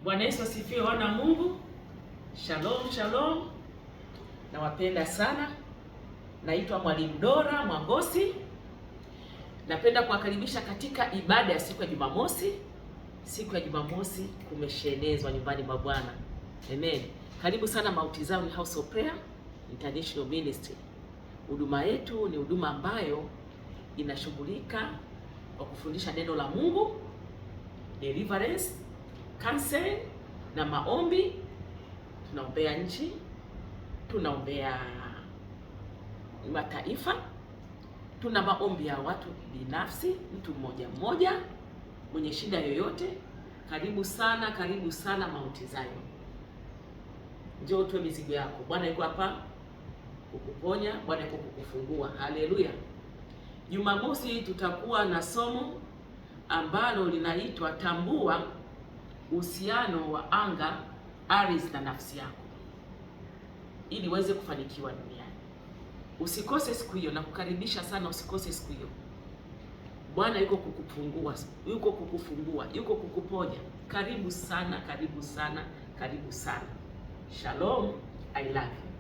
Bwana Yesu asifiwe, wana Mungu. Shalom, shalom. Nawapenda sana. Naitwa Mwalimu Dora Mwangosi. Napenda kuwakaribisha katika ibada ya siku ya Jumamosi. Siku ya Jumamosi kumeshenezwa nyumbani mwa Bwana. Amen. Karibu sana Mount Zion House of Prayer International Ministry. Huduma yetu ni huduma ambayo inashughulika kwa kufundisha neno la Mungu, deliverance, counseling na maombi. Tunaombea nchi, tunaombea mataifa, tuna maombi ya watu binafsi, mtu mmoja mmoja mwenye shida yoyote. Karibu sana Mount Zion. Njoo utoe mizigo yako. Bwana yuko hapa kukuponya, Bwana yuko kukufungua. Haleluya. Jumamosi tutakuwa na somo ambalo linaitwa tambua uhusiano wa anga, ardhi na nafsi yako, ili uweze kufanikiwa duniani. Usikose siku hiyo, na kukaribisha sana, usikose siku hiyo. Bwana yuko kukufungua, yuko kukufungua, yuko kukuponya. Karibu sana. Shalom, I love you.